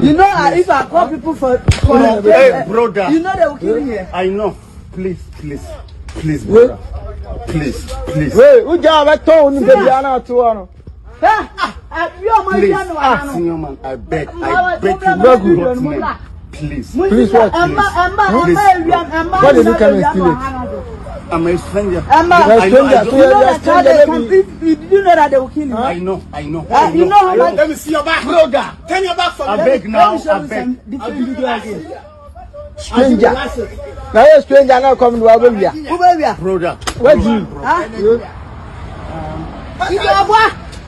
You know, if I call people for hey, brother. You know they will kill me. I know. Please, brother. Please. Wait, who job I told you baby Anna to one? Please, senior man, I beg you, please. Please what? What did you come and steal it? I'm a stranger. You know that they will kill you. I know. You know how much? Let me see your back, brother. Turn your back for me. I beg now. I beg. Stranger. Now you're stranger now coming to our baby. Who baby? Brother. Where's you?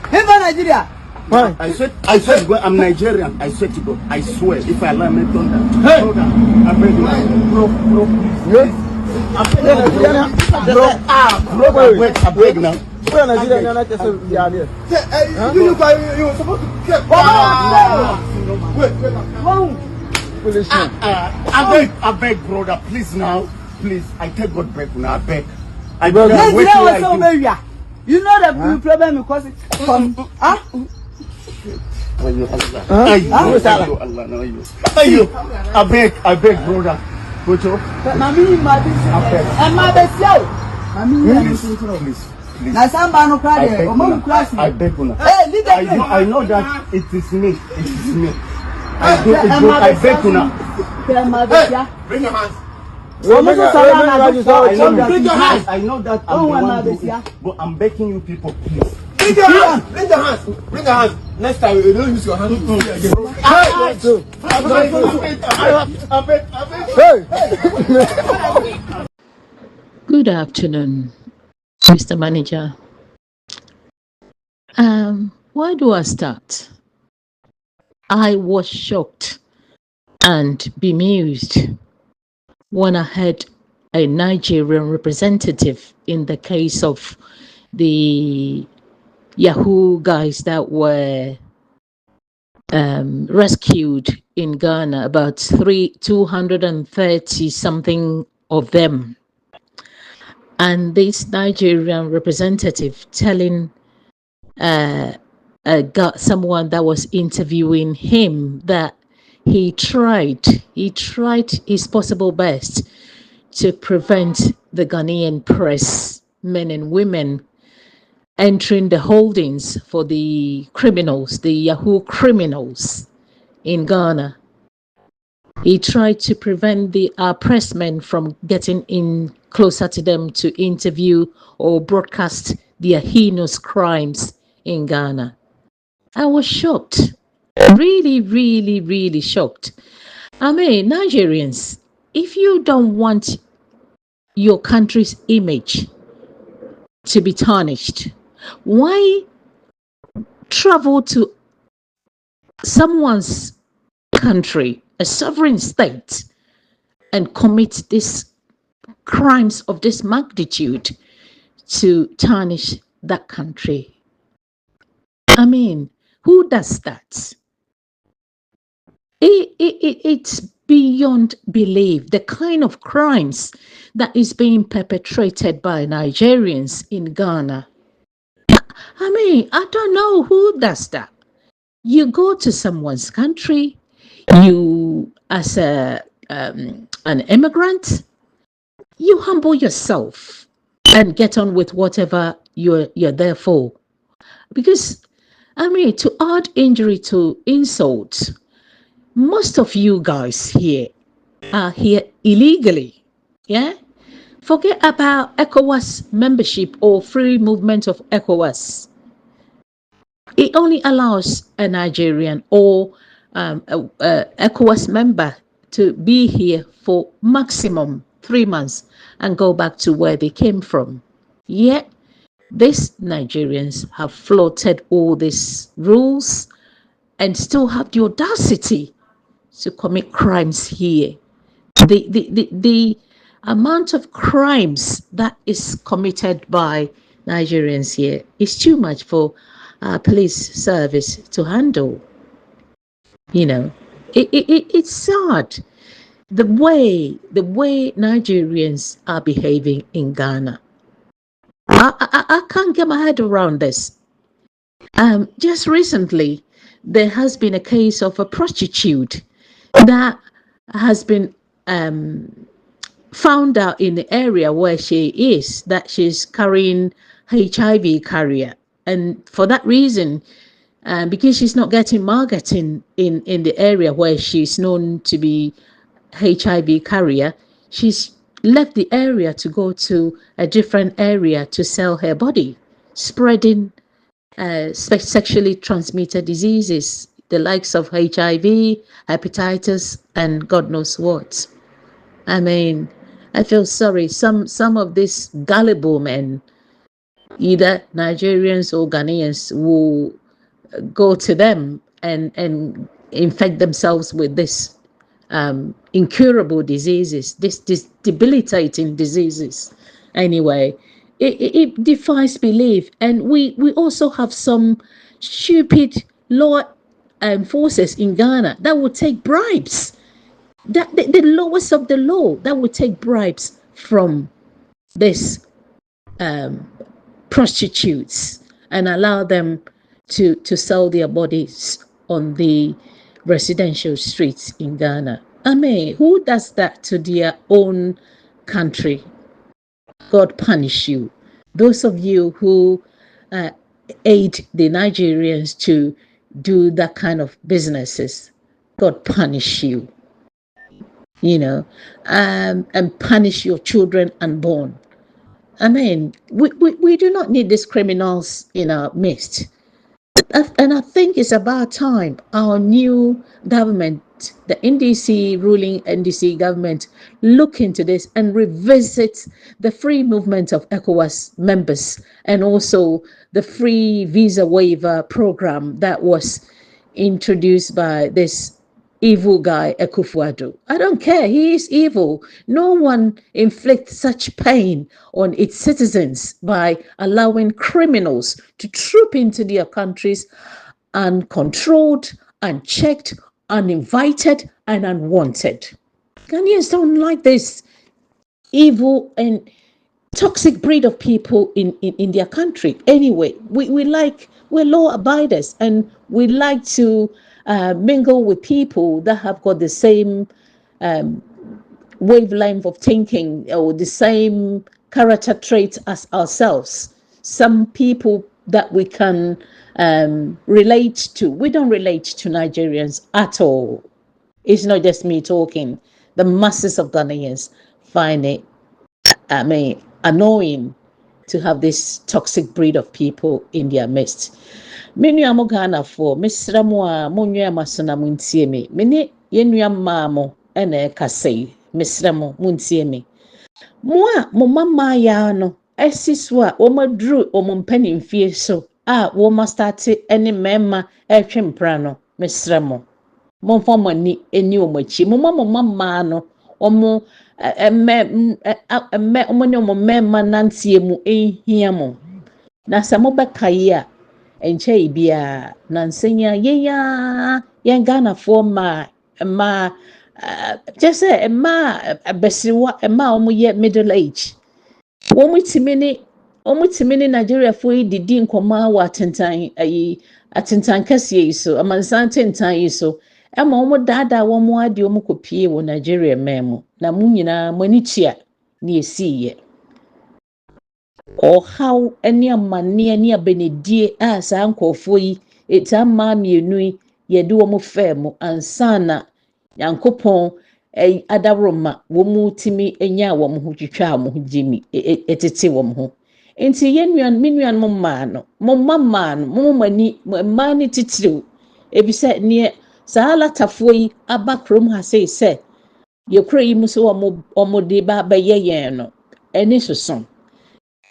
Hey, Nigeria. Why? I swear to God, I'm Nigerian. I swear to God. I swear, if I lie, I done that. Hey, brother, I beg you, bro, please. I beg now. Where Nigerian are not just here. You supposed to get. Wait. I beg, brother, please now. Please, I take God back now. I beg. You know the problem because it's from I beg, brother. Please. I beg you. I know that it is me. I beg you now. Bring your hands. I know that I'm the one doing it, but I'm begging you people, please. Bring your hands. Next time you don't use your hands. Good afternoon, Mr. Manager. Where do I start? I was shocked and bemused when I heard a Nigerian representative in the case of the Yahoo guys that were rescued in Ghana, about 230 something of them. And this Nigerian representative telling someone that was interviewing him that he tried his possible best to prevent the Ghanaian press, men and women, entering the holdings for the criminals, the Yahoo criminals in Ghana. He tried to prevent the pressmen from getting in closer to them to interview or broadcast their heinous crimes in Ghana. I was shocked. Really shocked. I mean, Nigerians, if you don't want your country's image to be tarnished, why travel to someone's country, a sovereign state, and commit these crimes of this magnitude to tarnish that country? I mean, who does that? It's beyond belief, the kind of crimes that is being perpetrated by Nigerians in Ghana. I mean, I don't know who does that. You go to someone's country, you, as an immigrant, you humble yourself and get on with whatever you're there for. Because, I mean, to add injury to insult, most of you guys here are here illegally, yeah? Forget about ECOWAS membership or free movement of ECOWAS. It only allows a Nigerian or a ECOWAS member to be here for maximum 3 months and go back to where they came from. Yet, these Nigerians have flouted all these rules and still have the audacity to commit crimes here. The amount of crimes that is committed by Nigerians here is too much for our police service to handle. You know, it's sad the way Nigerians are behaving in Ghana. I can't get my head around this. Just recently, there has been a case of a prostitute that has been found out in the area where she is that she's carrying HIV carrier. And for that reason, because she's not getting marketing in the area where she's known to be HIV carrier, she's left the area to go to a different area to sell her body, spreading sexually transmitted diseases, the likes of HIV, hepatitis, and God knows what. I mean, I feel sorry. Some of these gullible men, either Nigerians or Ghanaians, will go to them and infect themselves with this incurable diseases, this debilitating diseases. Anyway, it defies belief. And we also have some stupid law enforcers in Ghana that would take bribes, that the lowest of the law, that would take bribes from this prostitutes and allow them to sell their bodies on the residential streets in Ghana. I mean, who does that to their own country? God punish you. Those of you who aid the Nigerians to do that kind of businesses, God punish you. You know, and punish your children unborn. I mean, we do not need these criminals in our midst. And I think it's about time our new government, the NDC ruling NDC government, look into this and revisit the free movement of ECOWAS members and also the free visa waiver program that was introduced by this evil guy, Akufo-Addo. I don't care. He is evil. No one inflicts such pain on its citizens by allowing criminals to troop into their countries uncontrolled, unchecked, uninvited, and unwanted. Ghanaians don't like this evil and toxic breed of people in their country. Anyway, we're law abiders, and we like to mingle with people that have got the same wavelength of thinking or the same character traits as ourselves. Some people that we can relate to. We don't relate to Nigerians at all. It's not just me talking. The masses of Ghanaians find it, annoying to have this toxic breed of people in their midst. Many are Ghana for Miss Ramwa, Munya Masona Muntiemi, many Yenua Mamo, and a Kase, Miss Ramo Muntiemi. Moi, Mama Yano, Esiswa, Oma drew Omon penny in fear so. Woma started any memma, Prano, Miss Ramo. Mon former ni any omochi, Mama Mano, Omo, a memma Nancy mu hiamo. Nasamoba Kaya. Enche bia nansenya ye Ghana for ma just say ma besiwa ma omo ye middle age omo timini Nigeria for didi nkoma wa atentan kase so amansan tentan so ema omo dada omo ade omo kopie wo Nigeria memo na mu nyina manitia na esiye or how any amane ani abenedie asa ankofo yi etama mienu ye de omo fam ansana yankopon adaroma wo mu timi enya wo mo twitwa mo jimi etete wo mo enti yenuan menuan mo ma no mo mama no mo mani ma ni titiriw ebise ne saala tafo yi abakrom ha se ye kura yi muso omo de ba ye yen no eni soson.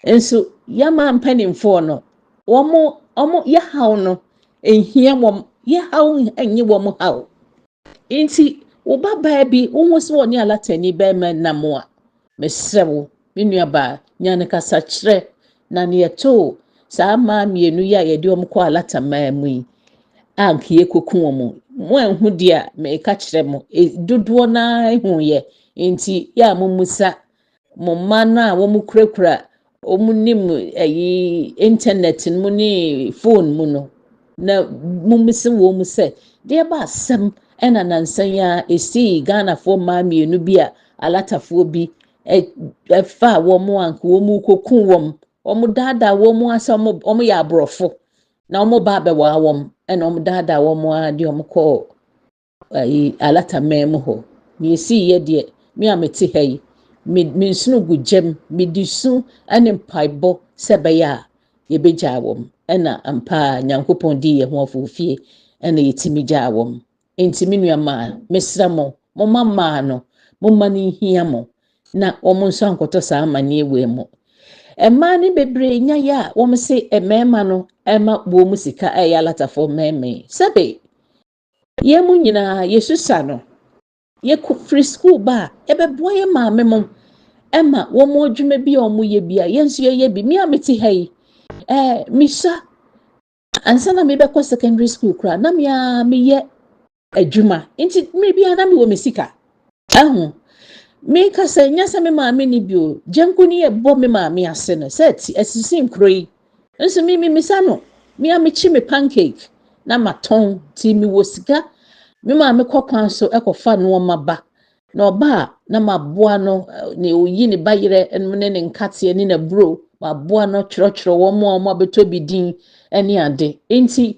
And so, Yama and penning for no, omo yahaw no, and here wom yahaw and ye wom how. Inti, Oba baby almost 1 year lateni bemen na moa. Messew, Minuaba, Yanaka sachre, Nania to, Sama me nuya ye do mqua lata mammy. Ank ye kukumo, when who dear may catch them, do duona who ye, inti ya mumusa, Momana, womu krekra. Omunim internet mu ni phone mu no na mummisi wo mu se de ba asem ena nansan ya esi Ghana fo ma mienu bi a alatafoɔ bi fa wo mu anko wo mu kokun wo mu dada wo mu asa wo ya abrofo na wo ba bewa wo ena wo dada wo mu a de wo kɔ alata memu ho me esi ye de me amete hai me nsunu gugem me disu ane mpaibo se beya ye begya wo ena ampa nyankopɔn di ye ho afofie ena yetimi gya wo entimi nuama mesra mo mama no momma ni hia mo na omo nso ankoto saa amane ewe mo emma ni bebre nya ya wo se emema no ema bo mu sika eya latafo meme sebe ye mu nyina yesusa no ye free school ba ebebo ye maame mo ema wo mo adwuma bi o mo ye bia ye nso ye bi mi ameti hai misa ansa na me bekɔ secondary school kra na me ye adwuma nti me bia na me wo mesika ahu me ka sɛ nyasa me maame ni bio jenku ni ye bɔ me maame ase no sɛ asisin kroi nso me misa no me amechi me pancake na maton ti me wo sika me maame kɔkwan so ekɔfa no maba na ɔba na maboa no ne oyi ne bayere ne ne nkate ne na bro maboa no twerɛtwerɛ wo mo abetɔ bidin ene ade nti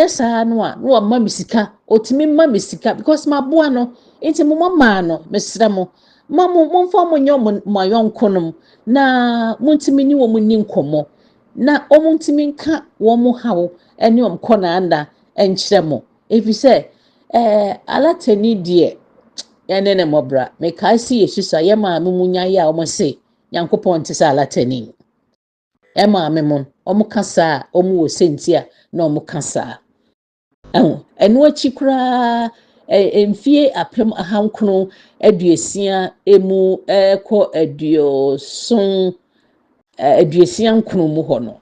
saa no a no ma me sika otimi ma me sika because maboa no nti mo mama no mesrɛ mo momfa mo nyɛ mo ayɔnkonom na montimi ni wo mo ni nkɔmmɔ na omontimi nka wo mo hawo ene omkɔ na enkyerɛ mo efisɛ alatani die ene ne mobra me kai si yesusa ye maame munya ya omo se nyankopɔn te sɛ alatani maame mon omo kasa omo wo sentia na omo kasa eno achi kura emfie apem ahankono aduesia emu kɔ aduesia nkono mu hɔ no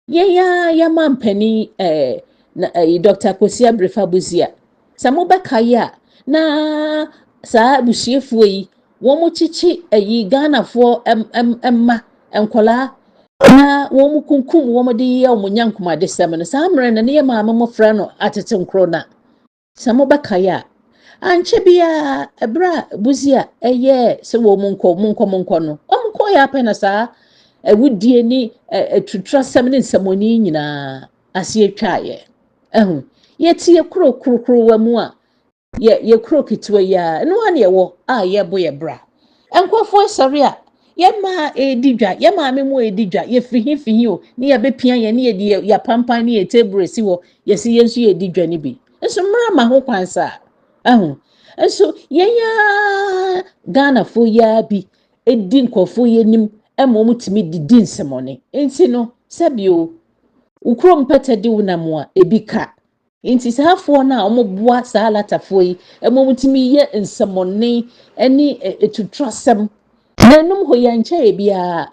ya mampani na Dr. Kosia Brefa Buzia samo beka ya na saa busiefuo yi wo mo chichi Ghana fo emma enkola na wo mo kunkum wo mo de ye wo nyankoma de sem no saa mre na ne maame mo fra no atete nkro na samo beka ya anche bia ebra Buzia se wo mo nkɔ no o mo kɔ ya pena saa ewudie ni tutra sem ne nsamoni nyina ase atwaye yetie krokro wa mu a ye krokitwa ya no ane yewo ye bo ye bra enkofo sori a ye ma edidwa ye ma me mu edidwa ye fihi o ne ye bepia ye ne ye ya pampan ne ye table si wo ye si ye nso ye edidwa ne bi nso mra ma ho kwansa nso ye ya Ghana fo ya bi edi nkofo ye nim emo mutimi didi nsemone enti no sabio ukrom petedi wonamo a ebika enti safo na omoboa saa latafo yi emo mutimi ye nsemone eni etutrasem nanum ho ya ncha ebia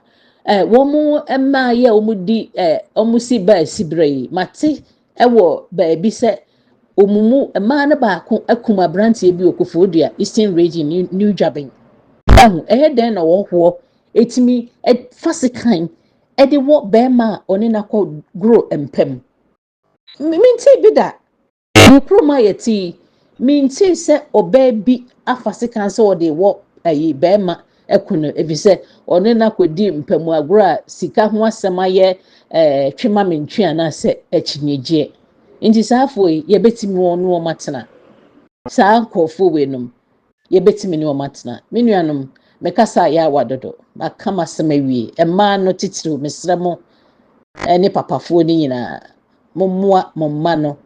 wo mu emma ye omudi omusi ba sibrei mate ewo ba bi se omumu emma na ba akuma brante bi okofodua Eastern Region New Jabin den na wo ho etimi fasikan de wo bema oni nakọ grow empem minti bida ni kroma yeti minti se oba bi afasikan se ode wo bema ekuno ebise oni nakodi mpemu agro sika ho asema ye twema mentwe ana se achinyegye nti saafo ye betimi wonu o matena saa nkofo wenum ye betimi ni o matena menuanom mekasa ya wadodo makama semawie emma no titiri mesremo ne papafo ni nyina mommoa momma no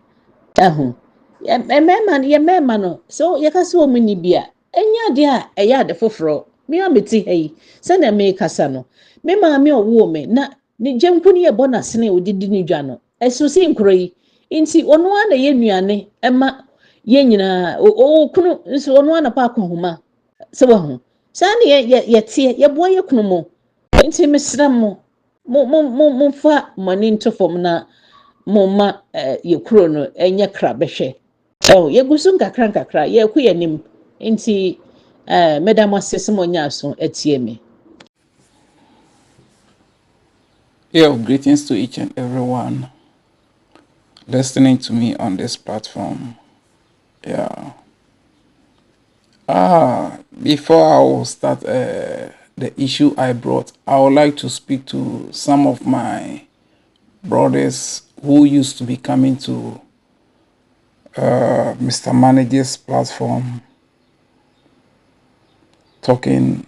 emema no so yekasa wo muni bia enya de a eya de foforo me ameti hei se na me kasa no me maame owo me na ni jenku ni ebo na sene odidi ni dwa no esusi nkroi nti ono ana ye nuane emma ye nyina kunu nso ono ana pa akohoma se wo ho sani ye tie ye boa ye kunu mo nti mesra mo fa mani ntofom na mo ma ye kuro no enye kra behwe ye gusu nkakra ye ku ye nim nti madam asesemo nyaso atie me. Yeah, greetings to each and everyone. listening to me on this platform. Yeah. Before I will start the issue I brought, I would like to speak to some of my brothers who used to be coming to Mr. Manager's platform, talking,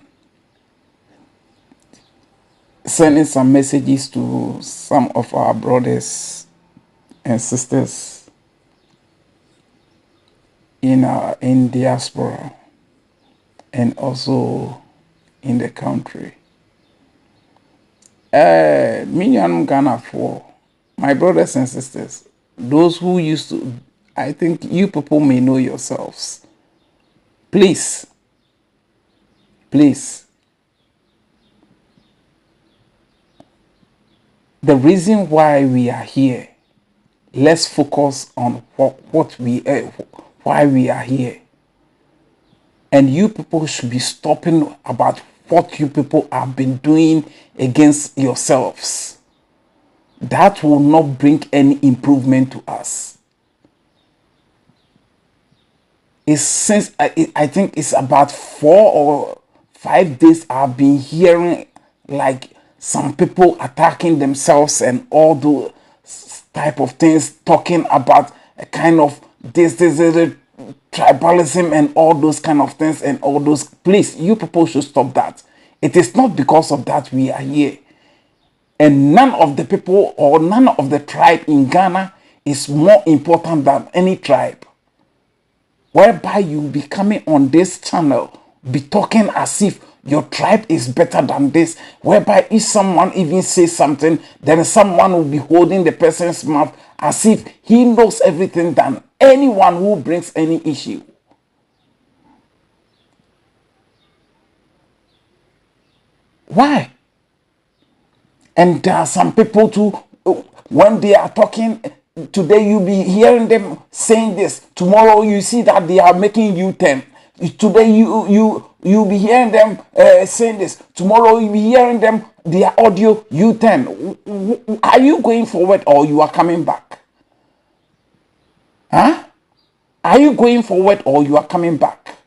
sending some messages to some of our brothers and sisters in diaspora and also in the country. Million Ghana for my brothers and sisters, those who used to, I think you people may know yourselves. Please, the reason why we are here, let's focus on why we are here. And you people should be stopping about what you people have been doing against yourselves. That will not bring any improvement to us. I think it's about 4 or 5 days I've been hearing like some people attacking themselves and all those type of things, talking about a kind of this tribalism and all those kind of things and all those. Please, you people should stop that. It is not because of that we are here. And none of the people or none of the tribe in Ghana is more important than any tribe. Whereby you be coming on this channel, be talking as if your tribe is better than this. Whereby if someone even says something, then someone will be holding the person's mouth as if he knows everything than anyone who brings any issue. Why? And there are some people too, when they are talking, today you be hearing them saying this, tomorrow you see that they are making U-turn. Today you be hearing them saying this, tomorrow you be hearing them, their audio U-turn. Are you going forward or you are coming back? Huh? Are you going forward or you are coming back?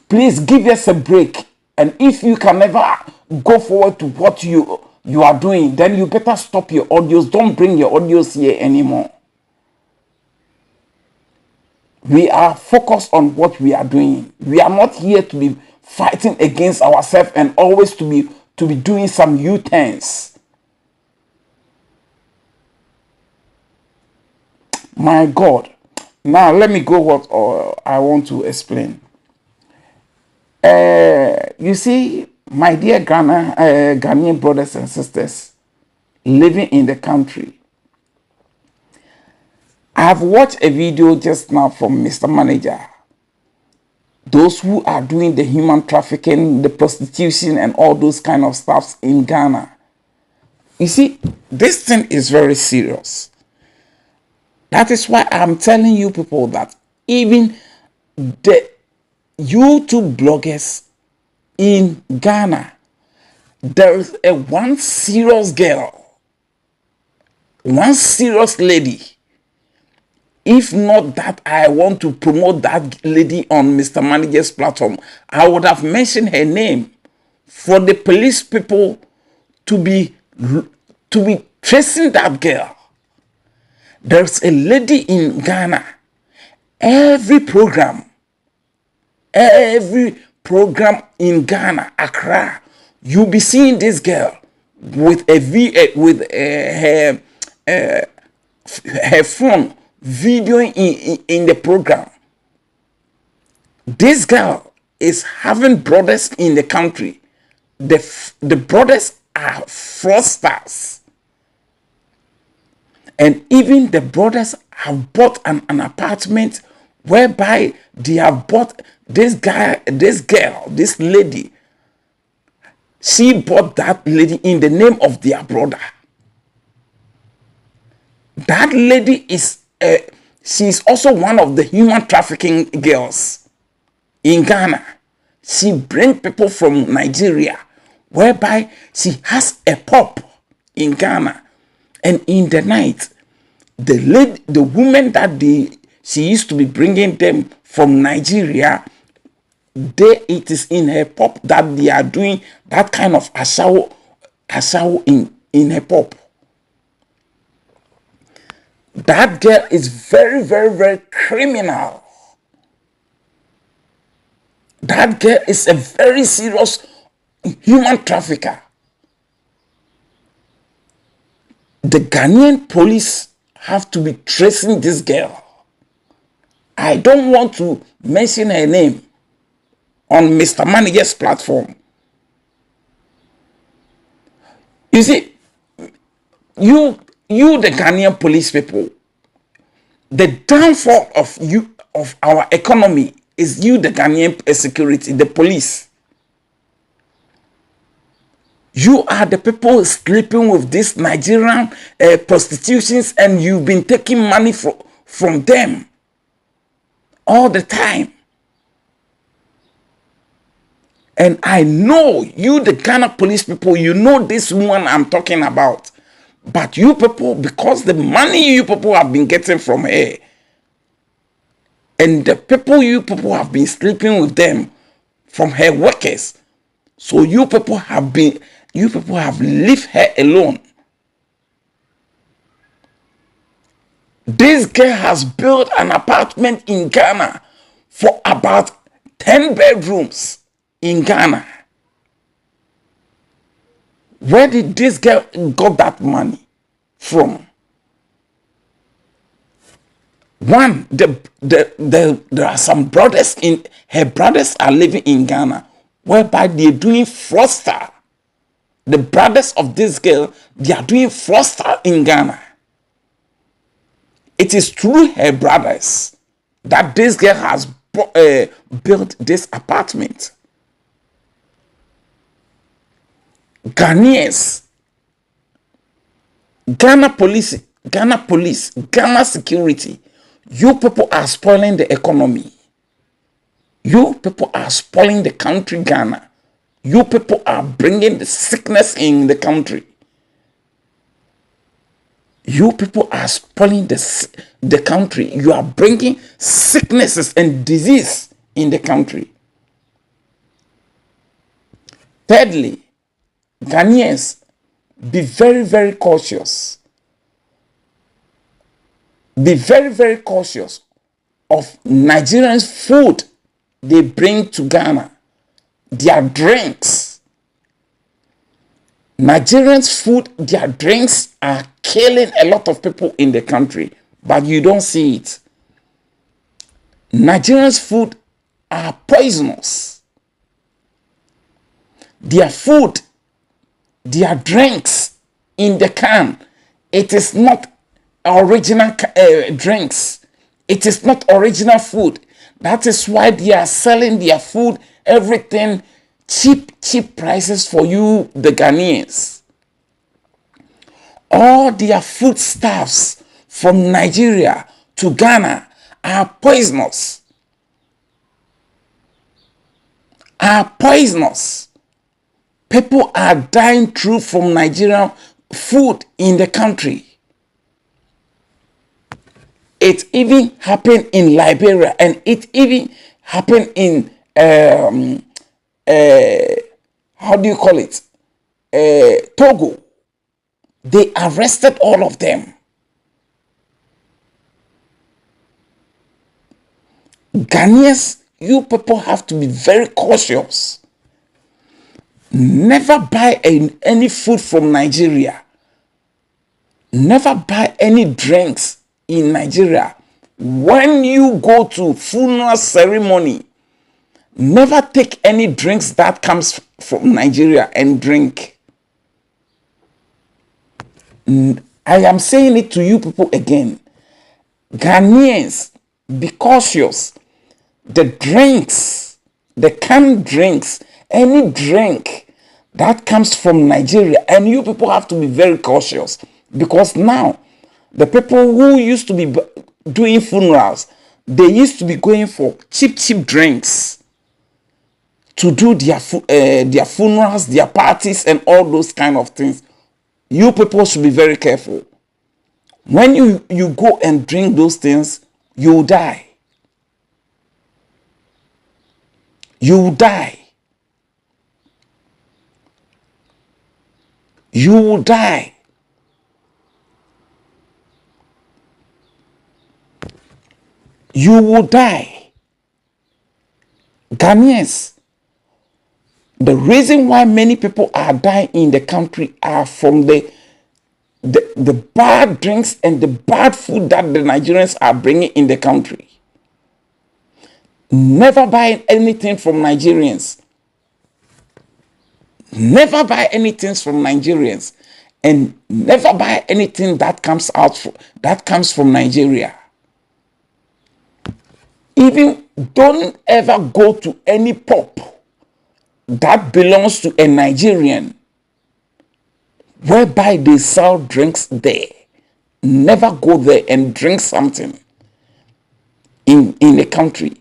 Please give us a break. And if you can never go forward to what you are doing, then you better stop your audios. Don't bring your audios here anymore. We are focused on what we are doing. We are not here to be fighting against ourselves and always to be doing some U-turns. My God. Now let me go what I want to explain. You see, my dear Ghanaian brothers and sisters living in the country, I have watched a video just now from Mr. Manager. Those who are doing the human trafficking, the prostitution and all those kind of stuffs in Ghana. You see, this thing is very serious. That is why I'm telling you people that even the YouTube bloggers in Ghana, there is one serious girl, one serious lady. If not that I want to promote that lady on Mr. Manager's platform, I would have mentioned her name for the police people to be tracing that girl. There's a lady in Ghana. Every program in Ghana, Accra, you'll be seeing this girl with her phone videoing in the program. This girl is having brothers in the country. The brothers are fraudsters. And even the brothers have bought an apartment whereby they have bought this girl, this lady. She bought that lady in the name of their brother. That lady is she's also one of the human trafficking girls in Ghana. She brings people from Nigeria, whereby she has a pub in Ghana, and in the night the woman that she used to be bringing them from Nigeria, it is in her pop that they are doing that kind of ashawo in her pop. That girl is very, very, very criminal. That girl is a very serious human trafficker. The Ghanaian police have to be tracing this girl. I don't want to mention her name on Mr. Manager's platform. You see, you the Ghanaian police people, the downfall of our economy is you, the Ghanaian security, the police. You are the people sleeping with these Nigerian prostitutions, and you've been taking money from them all the time. And I know you, the Ghana police people, you know this woman I'm talking about. But you people, because the money you people have been getting from her, and the people you people have been sleeping with them from her workers, so you people have left her alone. This girl has built an apartment in Ghana for about 10 bedrooms in Ghana. Where did this girl got that money from? One, there are some brothers her brothers are living in Ghana, whereby they're doing fraudster. The brothers of this girl, they are doing fraudster in Ghana. It is through her brothers that this girl has built this apartment. Ghanaians, Ghana police, Ghana security, you people are spoiling the economy. You people are spoiling the country Ghana. You people are bringing the sickness in the country. You people are spoiling the country. You are bringing sicknesses and disease in the country. Thirdly, Ghanaians, be very, very cautious. Be very, very cautious of Nigerians' food they bring to Ghana. Their drinks. Nigerians' food, their drinks are killing a lot of people in the country, but you don't see it. Nigerians' food are poisonous. Their food, their drinks in the can, it is not original drinks. It is not original food. That is why they are selling their food, everything, cheap prices for you, the Ghanaians. All their foodstuffs from Nigeria to Ghana are poisonous. People are dying through from Nigerian food in the country. It even happened in Liberia, and it even happened in how do you call it? Togo. They arrested all of them. Ghanaians, you people have to be very cautious. Never buy any food from Nigeria. Never buy any drinks in Nigeria. When you go to funeral ceremony, never take any drinks that comes from Nigeria and drink. I am saying it to you people again. Ghanaians, be cautious. The drinks, the canned drinks, any drink that comes from Nigeria, and you people have to be very cautious, because now the people who used to be doing funerals, they used to be going for cheap drinks to do their funerals, their parties, and all those kind of things. You people should be very careful. When you go and drink those things, you will die. You will die. You will die. You will die. Ghanaians, the reason why many people are dying in the country are from the bad drinks and the bad food that the Nigerians are bringing in the country. Never buy anything from Nigerians. Never buy anything from Nigerians, and never buy anything that comes from Nigeria. Even don't ever go to any pub that belongs to a Nigerian whereby they sell drinks there. Never go there and drink something in the country.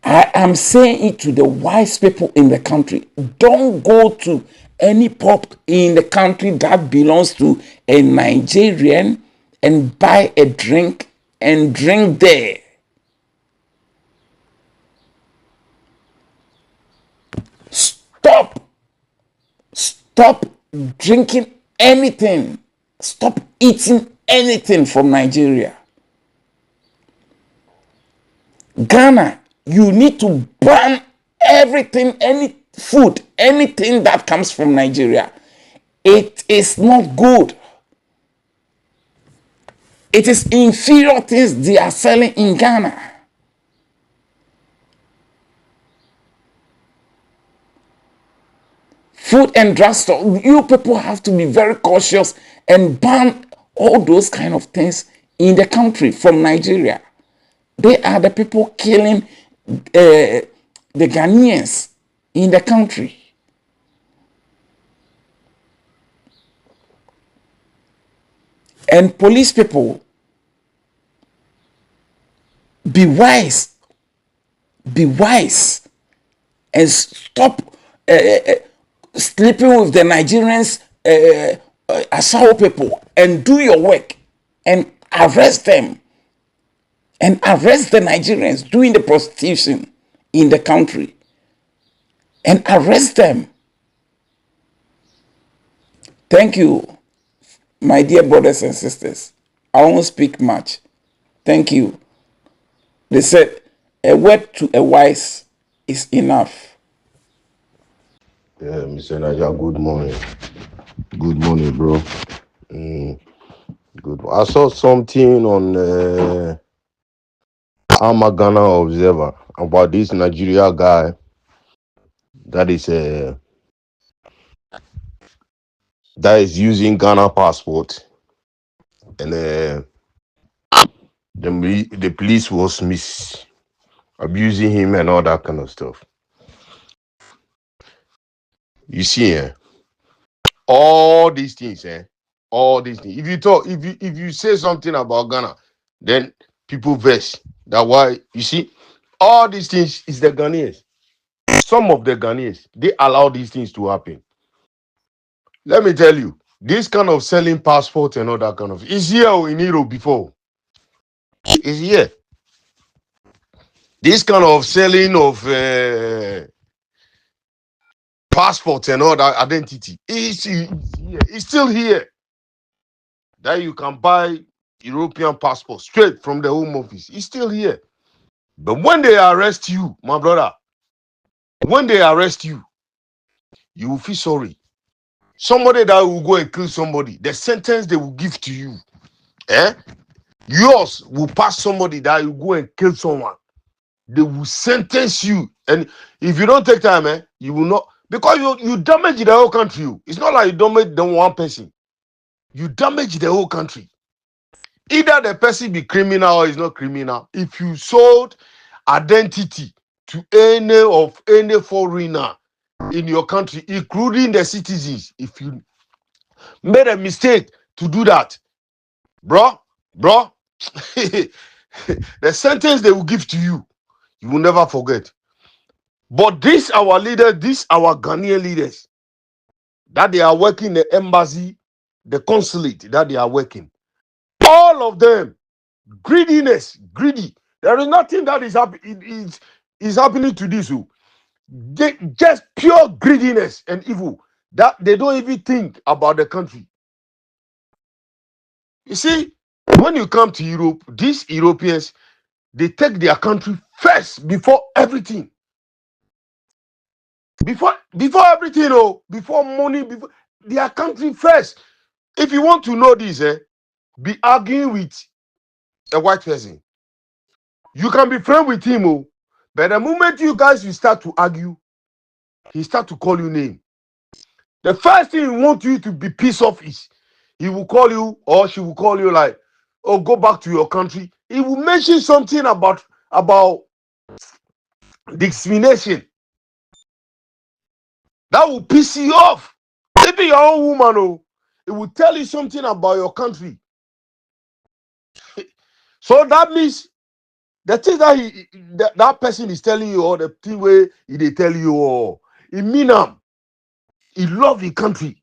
I am saying it to the wise people in the country. Don't go to any pub in the country that belongs to a Nigerian and buy a drink and drink there. Stop drinking anything. Stop eating anything from Nigeria. Ghana, you need to ban everything, any food, anything that comes from Nigeria. It is not good. It is inferior things they are selling in Ghana. Food and drug store, you people have to be very cautious and ban all those kind of things in the country from Nigeria. They are the people killing the Ghanaians in the country. And police people, be wise. Be wise. And stop sleeping with the Nigerians, Asao people, and do your work and arrest them. And arrest the Nigerians doing the prostitution in the country. And arrest them. Thank you, my dear brothers and sisters. I won't speak much. Thank you. They said, a word to a wise is enough. Yeah, Mr. Naja, good morning. Good morning, bro. Good. I saw something on I'm a Ghana Observer about this Nigeria guy that is using Ghana passport, and the police was abusing him and all that kind of stuff. You see, all these things, all these things. If you say something about Ghana, then people vex. That's why you see all these things is the Ghanaians. Some of the Ghanaians, they allow these things to happen. Let me tell you, this kind of selling passport and all that kind of is here in Europe before. It's here. This kind of selling of passports and all that identity is here. It's still here. That you can buy European passport straight from the Home Office. It's still here. But when they arrest you, my brother, when they arrest you, you will feel sorry. Somebody that will go and kill somebody, the sentence they will give to you, yours will pass somebody that will go and kill someone. They will sentence you. And if you don't take time, you will not, because you damage the whole country. It's not like you damage the one person. You damage the whole country. Either the person be criminal or is not criminal. If you sold identity to any foreigner in your country, including the citizens, if you made a mistake to do that, bro, the sentence they will give to you, you will never forget. But this our leaders, this our Ghanaian leaders, that they are working the embassy, the consulate, that they are working. All of them, greediness, greedy. There is nothing that is happening to this. They just pure greediness and evil that they don't even think about the country. You see, when you come to Europe, these Europeans, they take their country first before everything. Before everything, before money, before their country first. If you want to know this, be arguing with a white person. You can be friends with him, but the moment you guys will start to argue, he start to call you name. The first thing he want you to be pissed off is he will call you or she will call you like, oh, go back to your country. He will mention something about discrimination. That will piss you off. Maybe your own woman, it will tell you something about your country. So that means the thing that that person is telling you, or the thing where they tell you, or it mean he love the country.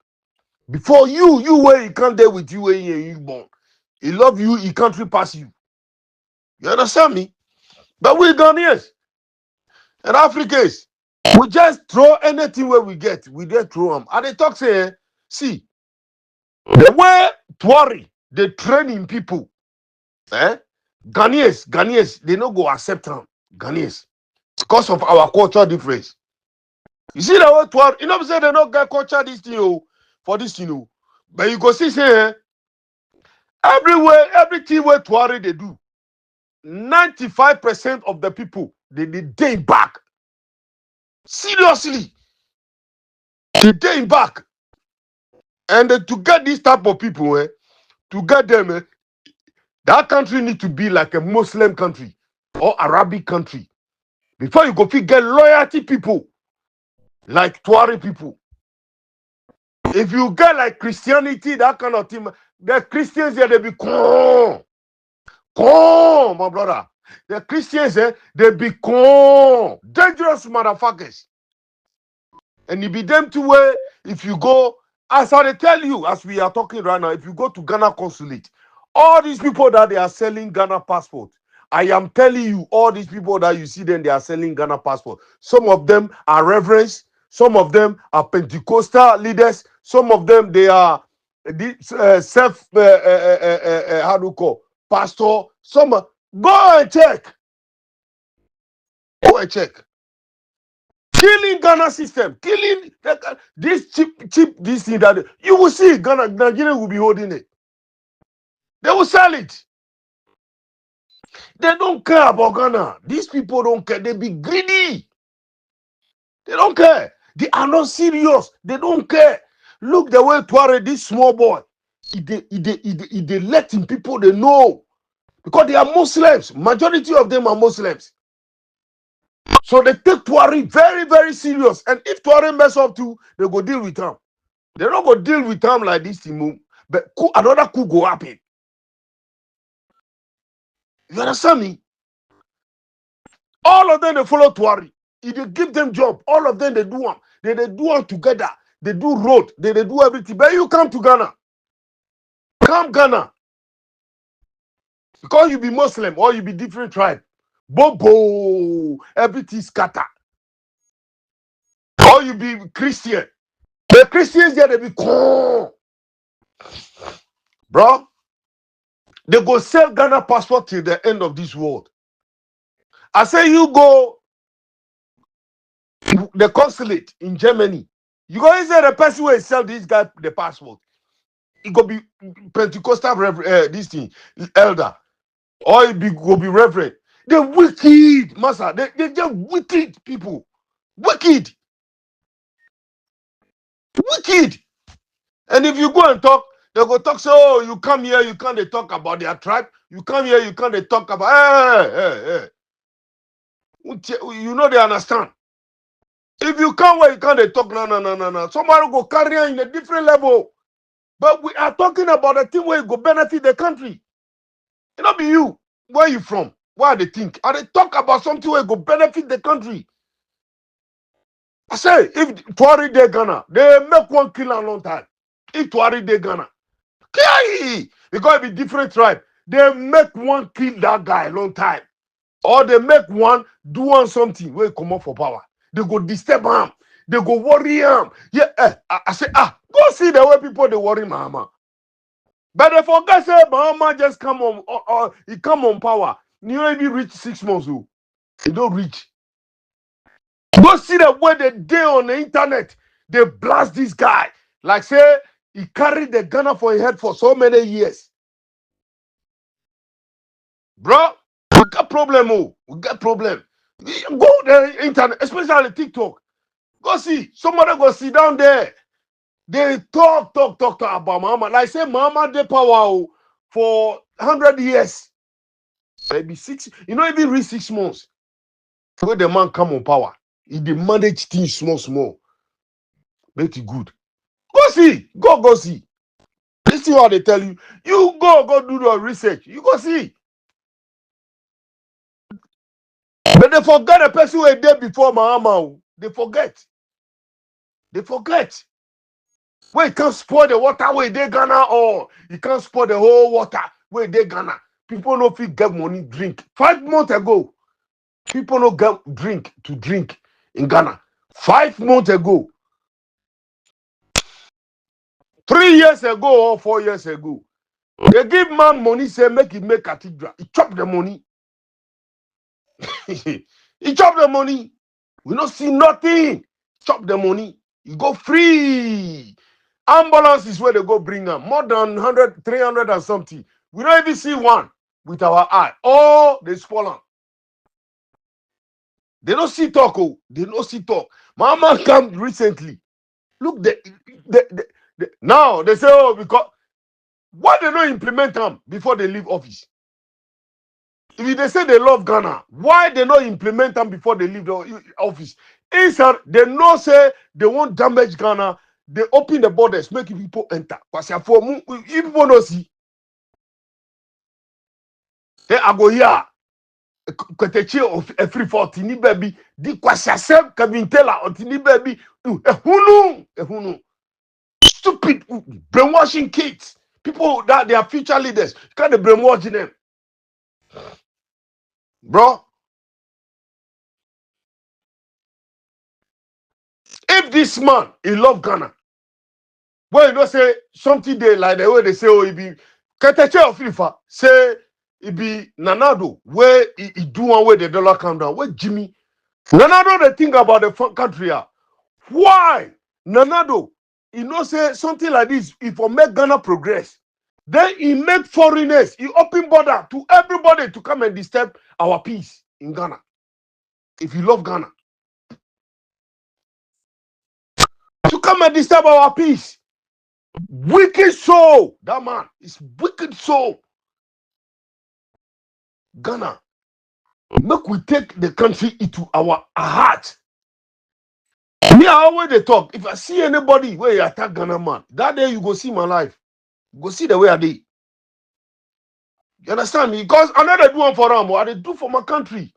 Before you where he can't deal with you when you born. He love you, he country pass you. You understand me? But we Ghanaians and Africans, we just throw anything where we get. We just throw them. And they talk say, see, the way Tuareg, they training people, Ghanaians, they don't go accept them. Ghanaians, because of our culture difference. You see the way Tuareg, you know, say they don't get culture this thing, for this thing, but you go see, say, everywhere, everything where Tuareg they do, 95% of the people, they day back. Seriously, they day back. And to get this type of people, to get them, that country need to be like a Muslim country or Arabic country. Before you go get loyalty people, like Tuareg people. If you get like Christianity, that kind of thing, the Christians here, they be calm, my brother. The Christians, they be calm, dangerous motherfuckers. And it be them to where, if you go, as I tell you, as we are talking right now, if you go to Ghana consulate, all these people that they are selling Ghana passport, I am telling you, all these people that you see them, they are selling Ghana passport. Some of them are reverends, some of them are Pentecostal leaders, some of them they are how do you call pastor. Some go and check. Go and check. Killing Ghana system, killing this cheap this thing that you will see Nigeria will be holding it. They will sell it. They don't care about Ghana. These people don't care. They be greedy. They don't care. They are not serious. They don't care. Look the way Tuareg, this small boy, they letting people they know. Because they are Muslims. Majority of them are Muslims. So they take Tuareg very, very serious. And if Tuareg mess up too, they go deal with them. They don't go deal with them like this, Timu. But another coup go happen. You understand me? All of them, they follow Tuareg. If they give them job, all of them, they do them. They do them together. They do road. They do everything. But you come to Ghana. Come Ghana. Because you be Muslim or you be different tribe. Bobo. Everything scatter. Or you be Christian. The Christians there, they be calm. Bro. They go sell Ghana passport till the end of this world. I say you go the consulate in Germany. You go inside the person who sell this guy the passport. It go be Pentecostal this thing, elder. Or it go be reverend. They're wicked, master. They just wicked people. Wicked. Wicked. And if you go and talk, they go talk, so oh, you come here, you can't talk about their tribe. You come here, you can't talk about hey. You know they understand. If you come where you can't talk, no. Somebody go carry on in a different level. But we are talking about a thing where you go benefit the country. It not be you. Where you from? Why they think? And they talk about something where you go benefit the country. I say, if Tuareg de Ghana, they make one kill a long time. If Tuareg de Ghana, Because it be different tribe. They make one kill that guy long time. Or they make one do one something where he come up for power. They go disturb him. They go worry him. Yeah, I say, go see the way people they worry Mahama. But they forget say Mahama just come on, or he come on power. You know, he reach 6 months. Oh. He don't reach. Go see the way they day on the internet. They blast this guy. Like say, he carried the Ghana for his head for so many years. Bro, we got problem. Oh. We got problem. Go the internet, especially TikTok. Go see. Somebody go sit down there. They talk about Mama. Like say Mama de power for 100 years. Maybe 6. You know, even reach 6 months. When the man come on power, he dey manage things small. Make it good. Go see. Go see. This is what they tell you. You go do the research. You go see. But they forget the person who was there before Mahama. They forget. Where you can't spoil the water where they Ghana, or you can't spoil the whole water where they Ghana. People no fit get money drink. 5 months ago, people no get drink in Ghana. 5 months ago. 3 years ago or 4 years ago. They give man money, say make him make cathedral. He chop the money. He chop the money. We don't see nothing. Chop the money. You go free. Ambulance is where they go bring them. More than 100, 300 and something. We don't even see one with our eye. Oh, they spoil them. They don't see talk. Oh. They don't see talk. Mama come recently. Look, now they say, oh, because why they don't implement them before they leave office? If they say they love Ghana, why they not implement them before they leave the office? Instead, they know say they won't damage Ghana. They open the borders, make people enter. Because if people don't see, hey, I go here. Kwetechi of a free 40 ni baby. Di kwasiasem kabintela otini baby. Ehunu. Stupid brainwashing kids. People that they are future leaders. You can't brainwash them. Bro, if this man he love Ghana, well, you know say something they like the way they say, oh, he be Keteche of FIFA say it be Nanado where he do one way the dollar come down. Where Jimmy Nanado they think about the country. Why Nanado? You know say something like this. If we make Ghana progress, then he make foreigners. He open border to everybody to come and disturb our peace in Ghana. If you love Ghana, to come and disturb our peace. Wicked soul. That man is wicked soul. Ghana, make we take the country into our heart. Me, I always they talk. If I see anybody where you attack Ghana man, that day you go see my life. You go see the way I did. You understand me? Because I know they do one for them, what they do for my country.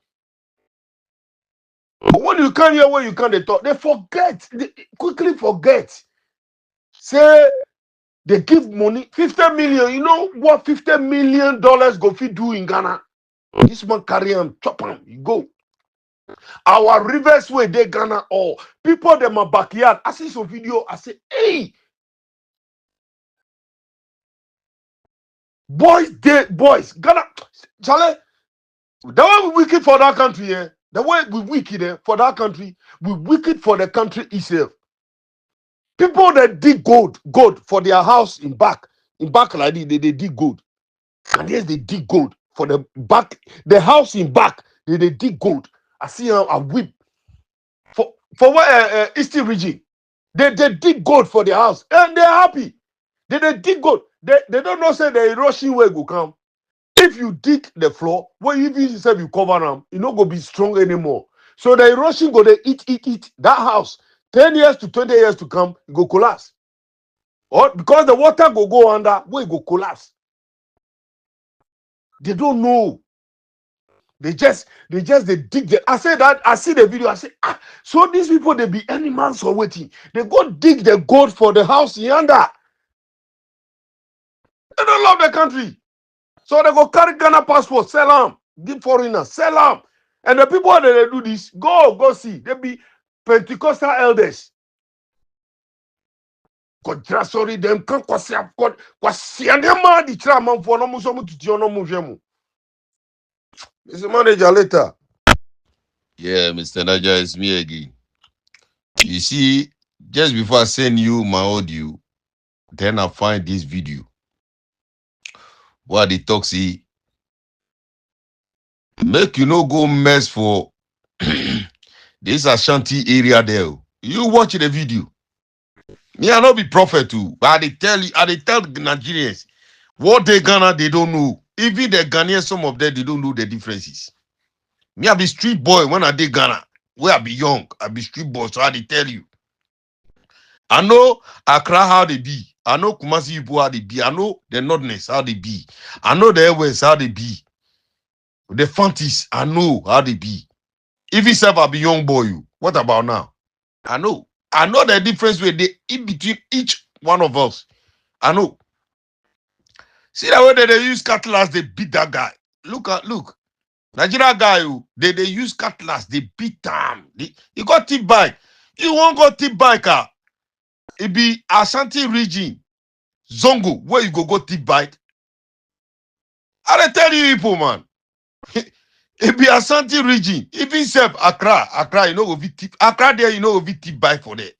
But when you can't hear where you can't they talk, they forget. They quickly forget. Say they give money, 50 million. You know what $50 million go fit do in Ghana? This man carry him, chop him, you go. Our rivers where they Ghana all people them my backyard. I see some video. I say, hey, boys, Ghana, Charlie. The way we wicked for that country, eh? The way we wicked for that country, we wicked for the country itself. People that dig gold for their house in back like this, they dig gold. And yes, they dig gold for the back, the house in back, they dig gold. I see a whip for where Eastern region. They dig gold for their house and they're happy. They dig gold. They don't know say the erosion way go come. If you dig the floor, where you yourself you cover them, you not go be strong anymore. So the erosion go they eat that house. 10 years to 20 years to come, it go collapse. Or because the water go under, where it go collapse. They don't know. They just they dig the. I say that I see the video. I say so these people they be animals or waiting. They go dig the gold for the house yonder. They don't love the country. So they go carry Ghana passport, sell them, give foreigners, sell them. And the people that they do this, go see. They be Pentecostal elders. God, sorry, them can't kwasi anema di chira man for no muso mututi ono mujemu. Mr. Manager later. Yeah, Mr. Naja, it's me again. You see, just before I send you my audio, then I find this video. What the talk see, make you no go mess for this Ashanti area there. You watch the video. Me, I not be prophet too, but I tell the Nigerians what they Ghana they don't know. Even the Ghanaians, some of them they don't know the differences. Me, I be street boy when I did Ghana. Where I be young, I be street boy, so I tell you. I know Accra how they be. I know Kumasi Ibu how they be. I know the Northerners how they be. I know the Airways how they be. The Fantis, I know how they be. If you serve a be young boy, you, what about now? I know. I know the difference where they in between each one of us. I know. See the way that they use cutlass, they beat that guy. Look. Nigeria guy, they use cutlass, they beat him. He got tip bike. You won't go tip bike. It be Ashanti region, Zongo, where you go tip bike. I tell you people, man. It be Ashanti region. Even self Accra, you know, go tip. Accra there, you know, go tip bike for there.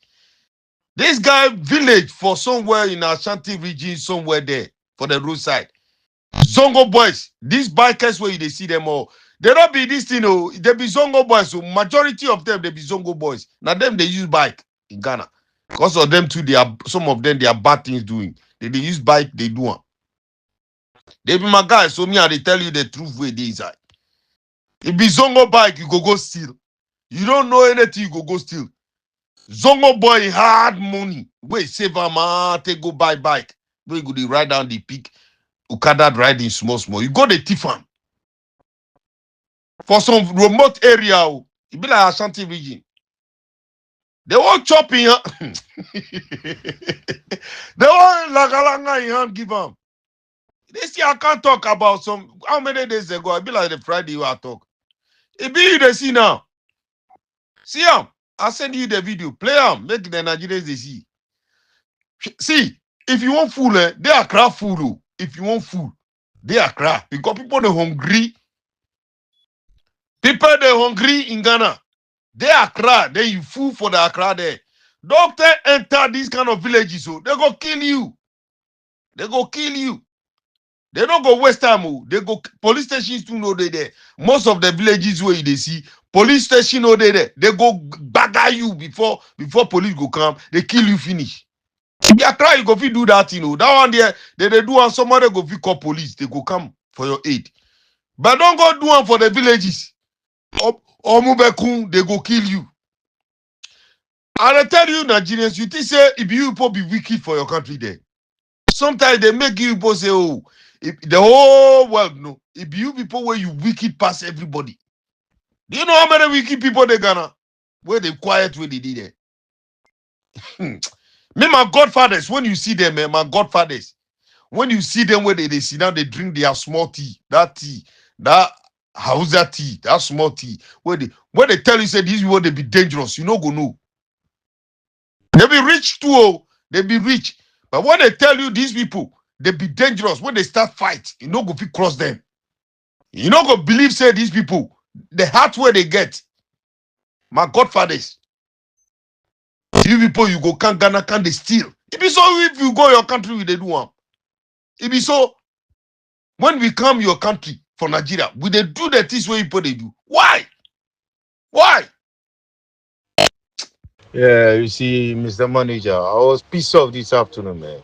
This guy village for somewhere in Ashanti region, somewhere there for the roadside. Zongo boys, these bikers where they see them all, they don't be this thing, oh, they be Zongo boys. So majority of them, they be Zongo boys. Now them they use bike in Ghana. Because of them too, some of them they are bad things doing. They use bike, they do one. They be my guys, so me I they tell you the truth where they inside. If be Zongo bike, you go steal. You don't know anything, you go steal. Zongo boy hard money. Wait, save a man, take go buy bike. Where you go ride down the peak. Okada riding small. You go the thief am. For some remote area, it be like Ashanti region. They want chopping. They want lagalanga in hand give them. This year I can't talk about some. How many days ago? It be like the Friday you are talk. It be you they see now. See him. I send you the video. Play him. Make the Nigerians they see. See, if you want food, they are crap food. If you want food, they are crap. Because people they hungry. People they hungry in Ghana. They are crap. Then you food for the Accra there. Doctor enter these kind of villages, so they go kill you. They go kill you. They don't go waste time. They go police stations too know they there. Most of the villages where they see police station know they there. They go bagger you before police go come. They kill you finish. If you try, you go fit do that, you know. That one there, they do and somebody go fit call police. They go come for your aid. But don't go do one for the villages. Or Mubekun, they go kill you. I tell you, Nigerians, you think say if you people be wicked for your country there. Sometimes they make you people say, oh, if the whole world know. If you people where you wicked past everybody. Do you know how many wicked people they Ghana? Where they quiet where they did it. Me, my godfathers, when you see them, my godfathers, when you see them where they sit down, they drink their small tea, that Hausa tea, that small tea, where they tell you, say, these people, they be dangerous, you know, go know. They be rich too, oh, they be rich. But when they tell you these people, they be dangerous, when they start fight, you know, go fit cross them. You know, go believe, say, these people, the heart where they get, my godfathers, you people, you go can Ghana, can they steal? It be so if you go your country, we they do one. It be so when we come your country for Nigeria, we they do the things where people they do. Why? Why? Yeah, you see, Mr. Manager, I was pissed off this afternoon, man.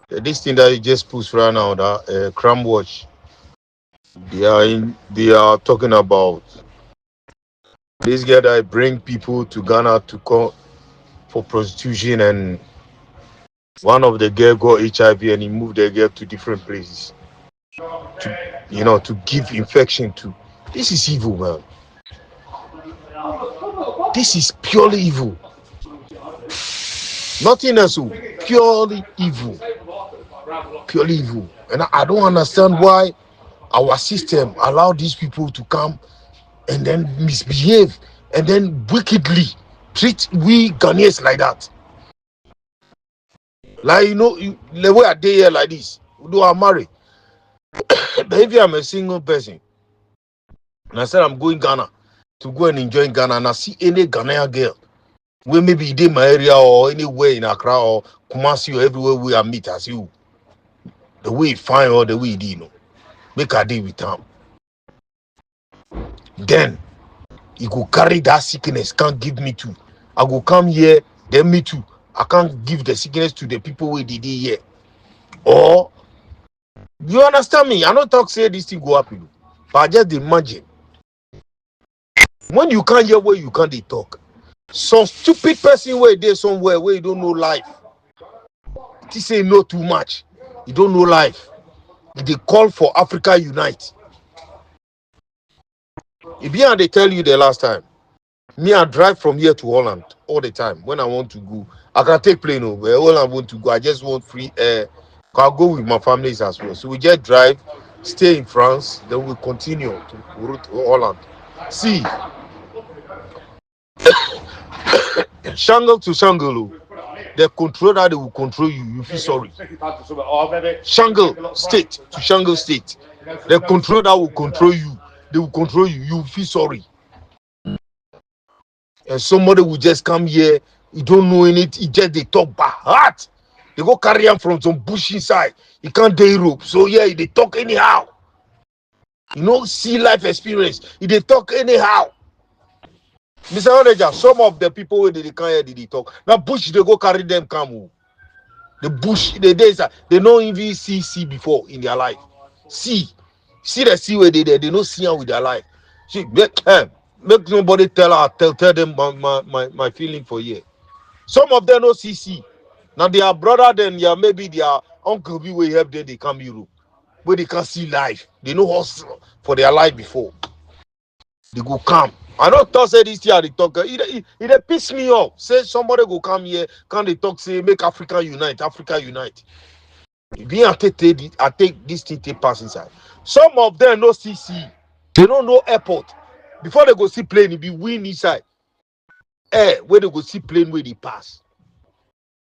This thing that you just pushed right now, that Cram Watch, they are talking about this guy that bring people to Ghana to come for prostitution, and one of the girl got HIV and he moved the girl to different places to give infection to. This is evil, man. This is purely evil. Nothing else, purely evil. Purely evil. And I don't understand why our system allow these people to come and then misbehave and then wickedly treat we Ghanaians like that. Like, the way I did here like this, do I marry? But if I'm a single person, and I said I'm going Ghana to go and enjoy Ghana, and I see any Ghanaian girl, where maybe in my area or anywhere in Accra or Kumasi or everywhere we are meet as you, the way you find or the way you do, make a deal with them. Then you go carry that sickness, can't give me too. I go come here, then me too. I can't give the sickness to the people who did it here. Or you understand me? I don't talk say this thing go happen, but I just imagine when you can't hear where you can't they talk. Some stupid person where there somewhere where you don't know life. They say no too much. You don't know life. They call for Africa Unite. If they tell you the last time, me I drive from here to Holland all the time. When I want to go, I can take plane over. All I want to go, I just want free air. I'll go with my families as well. So we just drive, stay in France, then we continue to route to Holland. See, shangle to shangle, the controller they will control you. You feel sorry. Shangle state to shangle state, the controller will control you. They will control you. You feel sorry. And somebody will just come here, you don't know anything, just they talk bad. They go carry him from some bush inside. He can't do Europe. So yeah, they talk anyhow. See life experience. They talk anyhow. Mr. Manager, some of the people where they can't hear they talk. Now bush they go carry them come. The bush, they don't even see before in their life. See the sea where they don't see them with their life. See, make nobody tell them my feeling for you. Some of them no see. Now their brother then maybe their uncle be where help them they come Europe. Where they can see life. They know hustle for their life before. They go come. I don't talk say this year they talk. It piss me off. Say somebody go come here, can they talk say make Africa unite, Africa unite. I take this thing take pass inside. Some of them no see. They don't know airport. Before they go see plane, it be wind inside. Where they go see plane where they pass.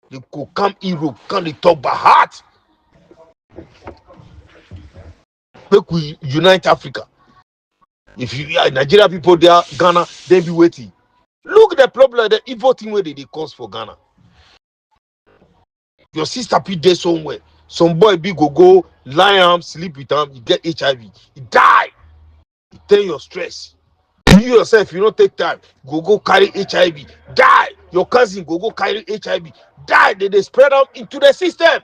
They go come Europe, can they talk by heart? Make we unite Africa. If you Nigeria people there, Ghana, they be waiting. Look the problem, the evil thing where they cause for Ghana. Your sister be there somewhere. Some boy be go lie sleep with him, you get HIV, he die. You tell your stress. You yourself, you don't take time, go carry HIV, die. Your cousin go carry HIV, die. They spread out into the system.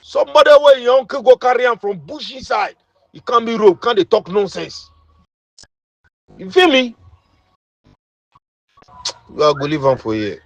Somebody where your uncle go carry him from bush inside. He can't be rope, can't they talk nonsense? You feel me? We are going to live on for you.